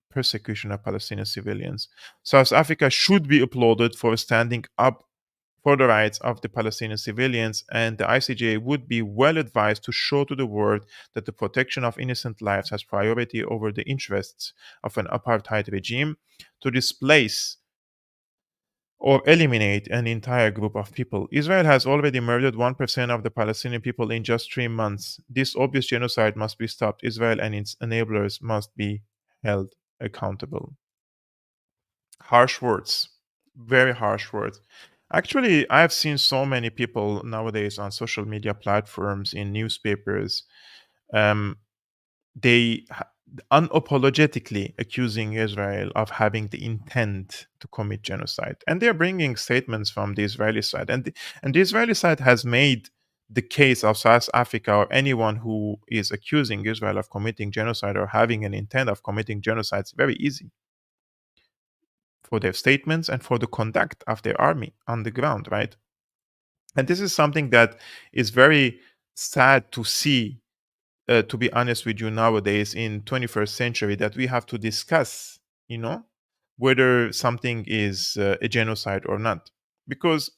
persecution of Palestinian civilians. South Africa should be applauded for standing up for the rights of the Palestinian civilians, and the ICJ would be well advised to show to the world that the protection of innocent lives has priority over the interests of an apartheid regime. To displace or eliminate an entire group of people. Israel has already murdered 1% of the Palestinian people in just 3 months. This obvious genocide must be stopped. Israel and its enablers must be held accountable. Harsh words, very harsh words. Actually, I've seen so many people nowadays on social media platforms, in newspapers, um, they unapologetically accusing Israel of having the intent to commit genocide. And they're bringing statements from the Israeli side. And the Israeli side has made the case of South Africa or anyone who is accusing Israel of committing genocide or having an intent of committing genocide very easy for their statements and for the conduct of their army on the ground, right? And this is something that is very sad to see, to be honest with you, nowadays in 21st century, that we have to discuss, you know, whether something is a genocide or not, because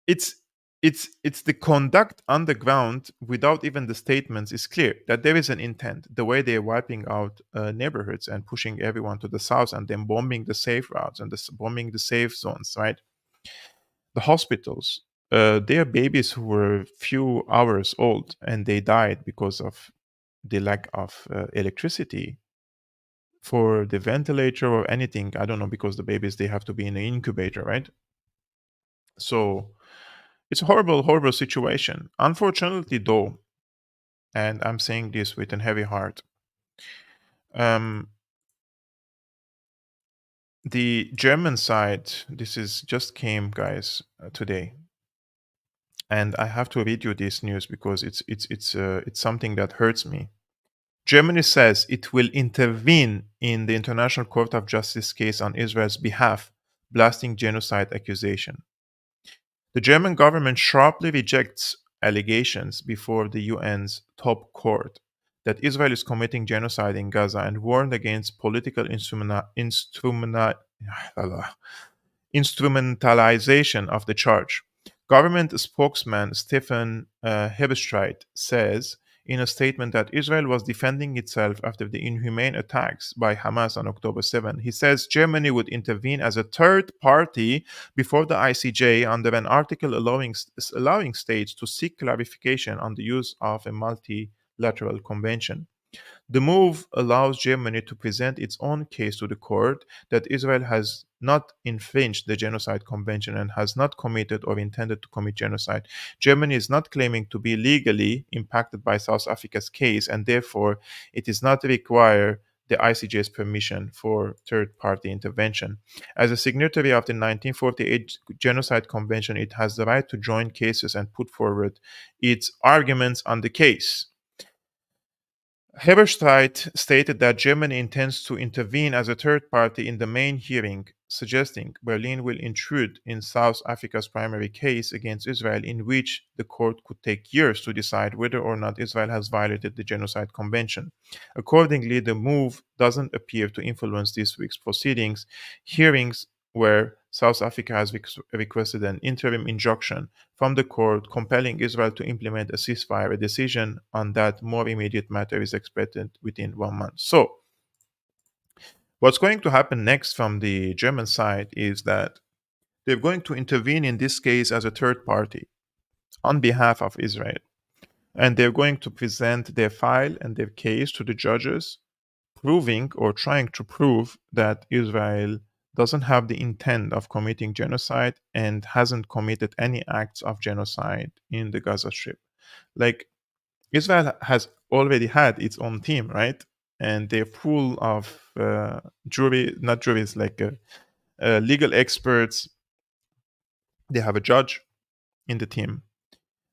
it's it's the conduct on the ground without even the statements is clear that there is an intent. The way they're wiping out neighborhoods and pushing everyone to the south and then bombing the safe routes and bombing the safe zones, right? The hospitals, they are babies who were few hours old and they died because of the lack of electricity for the ventilator or anything. I don't know, because the babies, they have to be in an incubator, right? So it's a horrible, horrible situation. Unfortunately, though, and I'm saying this with a heavy heart, um, the German side, this is just came, guys, today, and I have to read you this news because it's something that hurts me. Germany says it will intervene in the International Court of Justice case on Israel's behalf, blasting genocide accusation. The German government sharply rejects allegations before the UN's top court that Israel is committing genocide in Gaza and warned against political instrumentalization of the charge. Government spokesman Stephen Hebestreit says in a statement that Israel was defending itself after the inhumane attacks by Hamas on October 7. He says Germany would intervene as a third party before the ICJ under an article allowing states to seek clarification on the use of a multilateral convention. The move allows Germany to present its own case to the court that Israel has not infringed the Genocide Convention and has not committed or intended to commit genocide. Germany is not claiming to be legally impacted by South Africa's case, and therefore it is not require the ICJ's permission for third party intervention. As a signatory of the 1948 Genocide Convention, it has the right to join cases and put forward its arguments on the case. Heberstreit stated that Germany intends to intervene as a third party in the main hearing, suggesting Berlin will intrude in South Africa's primary case against Israel, in which the court could take years to decide whether or not Israel has violated the Genocide Convention. Accordingly, the move doesn't appear to influence this week's proceedings. Hearings where South Africa has requested an interim injunction from the court compelling Israel to implement a ceasefire. A decision on that more immediate matter is expected within 1 month. So, what's going to happen next from the German side is that they're going to intervene in this case as a third party on behalf of Israel. And they're going to present their file and their case to the judges, proving or trying to prove that Israel doesn't have the intent of committing genocide and hasn't committed any acts of genocide in the Gaza Strip. Like, Israel has already had its own team, right? And they're full of not juries, like legal experts. They have a judge in the team.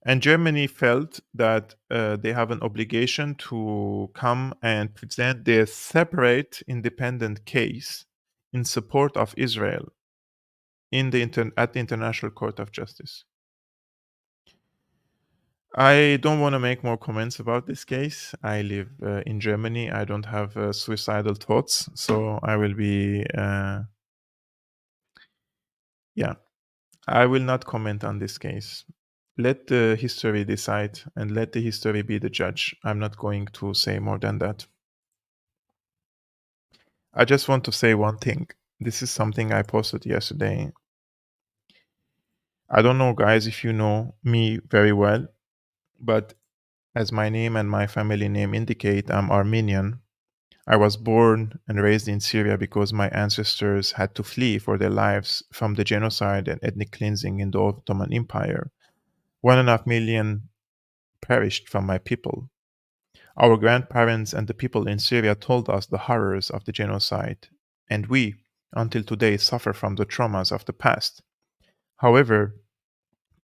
And Germany felt that they have an obligation to come and present their separate, independent case in support of Israel at the International Court of Justice. I don't want to make more comments about this case. I live in Germany. I don't have suicidal thoughts, so I will be, yeah, I will not comment on this case. Let the history decide and let the history be the judge. I'm not going to say more than that. I just want to say one thing. This is something I posted yesterday. I don't know, guys, if you know me very well, but as my name and my family name indicate, I'm Armenian. I was born and raised in Syria because my ancestors had to flee for their lives from the genocide and ethnic cleansing in the Ottoman Empire. 1.5 million perished from my people. Our grandparents and the people in Syria told us the horrors of the genocide, and we, until today, suffer from the traumas of the past. However,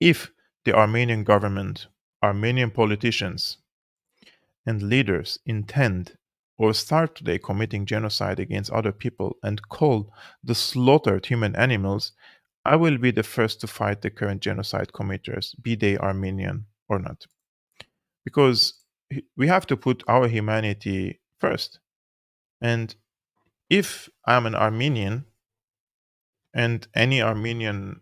if the Armenian government, Armenian politicians, and leaders intend or start today committing genocide against other people and call the slaughtered human animals, I will be the first to fight the current genocide committers, be they Armenian or not. Because we have to put our humanity first. And if I'm an Armenian and any Armenian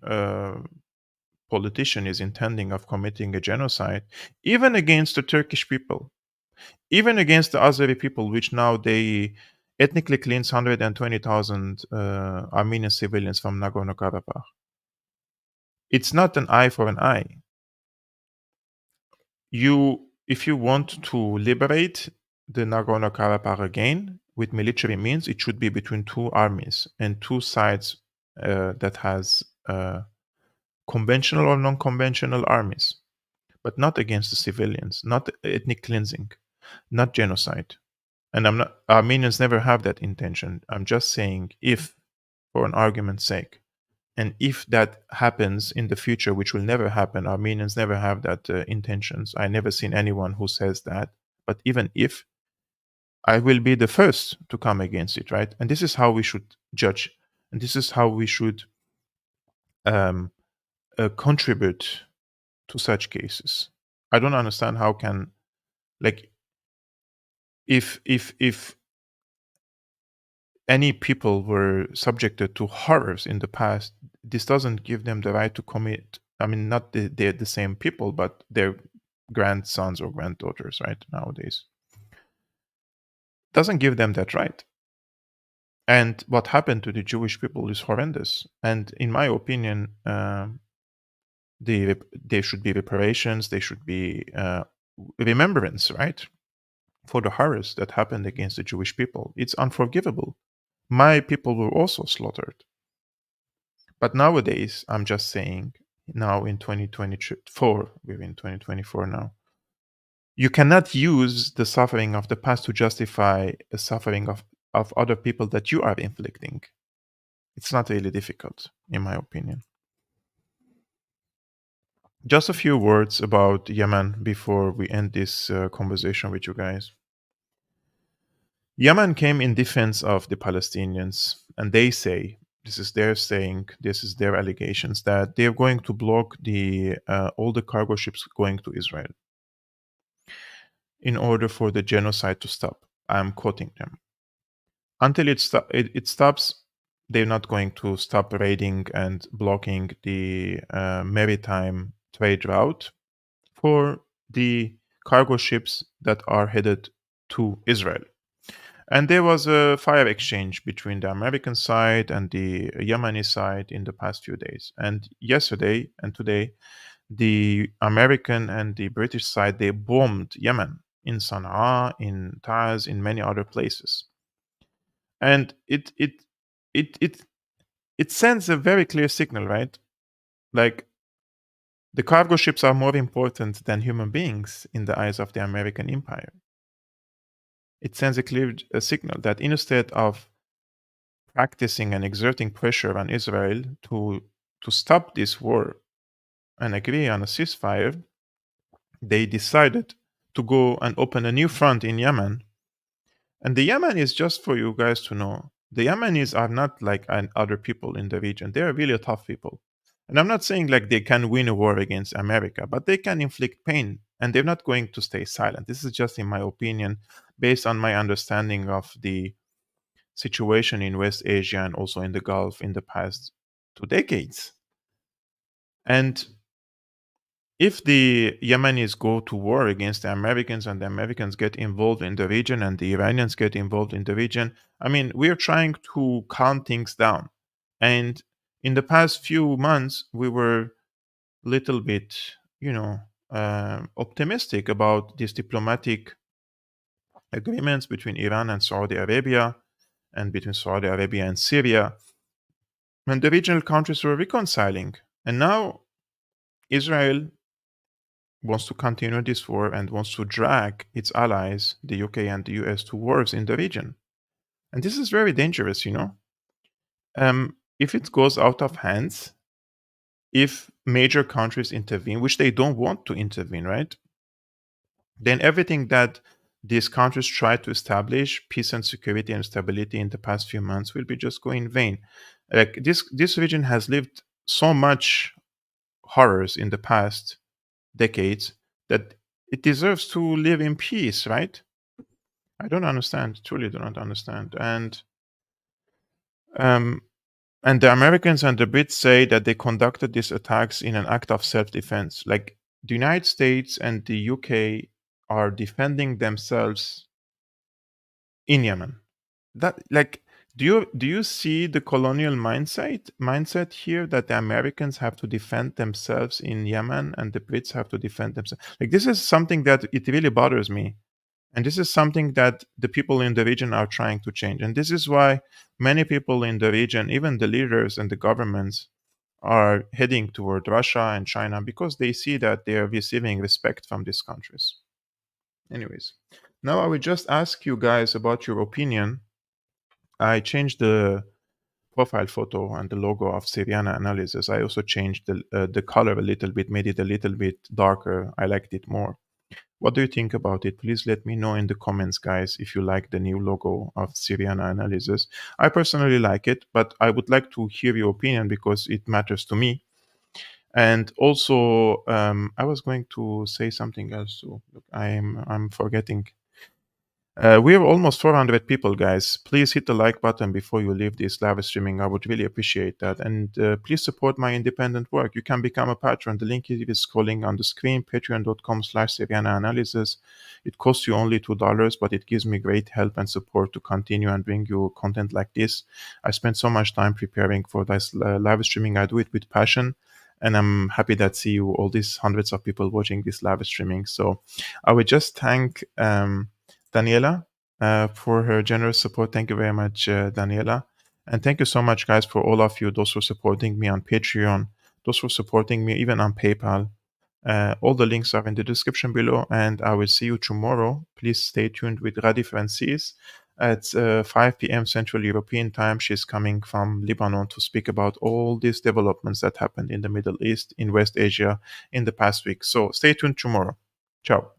politician is intending of committing a genocide, even against the Turkish people, even against the Azeri people, which now they ethnically cleanse 120,000 Armenian civilians from Nagorno-Karabakh. It's not an eye for an eye. If you want to liberate the Nagorno-Karabakh again with military means, it should be between two armies and two sides that has conventional or non-conventional armies, but not against the civilians, not ethnic cleansing, not genocide. And I'm not Armenians never have that intention. I'm just saying if, for an argument's sake, and if that happens in the future, which will never happen, Armenians never have that intentions. I never seen anyone who says that. But even if, I will be the first to come against it, right? And this is how we should judge, and this is how we should um, contribute to such cases. I don't understand how can, like, if any people were subjected to horrors in the past, this doesn't give them the right to commit. I mean, not they're the same people, but their grandsons or granddaughters, right? Nowadays, doesn't give them that right. And what happened to the Jewish people is horrendous. And in my opinion, there should be reparations. There should be remembrance, right, for the horrors that happened against the Jewish people. It's unforgivable. My people were also slaughtered. But nowadays, I'm just saying, now in 2024, we're in 2024 now, you cannot use the suffering of the past to justify the suffering of other people that you are inflicting. It's not really difficult, in my opinion. Just a few words about Yemen before we end this conversation with you guys. Yemen came in defense of the Palestinians, and they say, this is their saying, this is their allegations, that they're going to block the all the cargo ships going to Israel in order for the genocide to stop. I'm quoting them. Until it stops, they're not going to stop raiding and blocking the maritime trade route for the cargo ships that are headed to Israel. And there was a fire exchange between the American side and the Yemeni side in the past few days. And yesterday and today, the American and the British side, they bombed Yemen in Sana'a, in Taz, in many other places. And it it it sends a very clear signal, right? Like, the cargo ships are more important than human beings in the eyes of the American empire. It sends a clear signal that instead of practicing and exerting pressure on Israel to stop this war and agree on a ceasefire, they decided to go and open a new front in Yemen. And the Yemenis, just for you guys to know, the Yemenis are not like other people in the region. They are really tough people. And I'm not saying like they can win a war against America, but they can inflict pain, and they're not going to stay silent. This is just in my opinion, based on my understanding of the situation in West Asia and also in the Gulf in the past 2 decades. And if the Yemenis go to war against the Americans and the Americans get involved in the region and the Iranians get involved in the region, I mean, we're trying to calm things down. And in the past few months, we were little bit, optimistic about these diplomatic agreements between Iran and Saudi Arabia and between Saudi Arabia and Syria. And the regional countries were reconciling. And now Israel wants to continue this war and wants to drag its allies, the UK and the US, to wars in the region. And this is very dangerous. If it goes out of hands, if major countries intervene, which they don't want to intervene, right? Then everything that these countries tried to establish, peace and security and stability in the past few months, will be just going in vain. Like this region has lived so much horrors in the past decades that it deserves to live in peace, right? I don't understand, truly do not understand. Um, and the Americans and the Brits say that they conducted these attacks in an act of self-defense. Like the United States and the UK are defending themselves in Yemen. That like do you see the colonial mindset here that the Americans have to defend themselves in Yemen and the Brits have to defend themselves? Like this is something that it really bothers me. And this is something that the people in the region are trying to change. And this is why many people in the region, even the leaders and the governments, are heading toward Russia and China because they see that they are receiving respect from these countries. Anyways, now I will just ask you guys about your opinion. I changed the profile photo and the logo of Syriana Analysis. I also changed the color a little bit, made it a little bit darker. I liked it more. What do you think about it? Please let me know in the comments, guys, if you like the new logo of Syriana Analysis. I personally like it, but I would like to hear your opinion because it matters to me. And also, I was going to say something else. So look, I'm forgetting. We're almost 400 people, guys. Please hit the like button before you leave this live streaming. I would really appreciate that. And please support my independent work. You can become a patron. The link is scrolling on the screen, patreon.com/SyrianaAnalysis. It costs you only $2, but it gives me great help and support to continue and bring you content like this. I spent so much time preparing for this live streaming. I do it with passion. And I'm happy that see you, all these hundreds of people watching this live streaming. So I would just thank Daniela for her generous support. Thank you very much, Daniela. And thank you so much, guys, for all of you, those who are supporting me on Patreon, those who are supporting me even on PayPal. All the links are in the description below, and I will see you tomorrow. Please stay tuned with Radi Francis at 5 p.m. Central European Time. She's coming from Lebanon to speak about all these developments that happened in the Middle East, in West Asia in the past week. So stay tuned tomorrow. Ciao.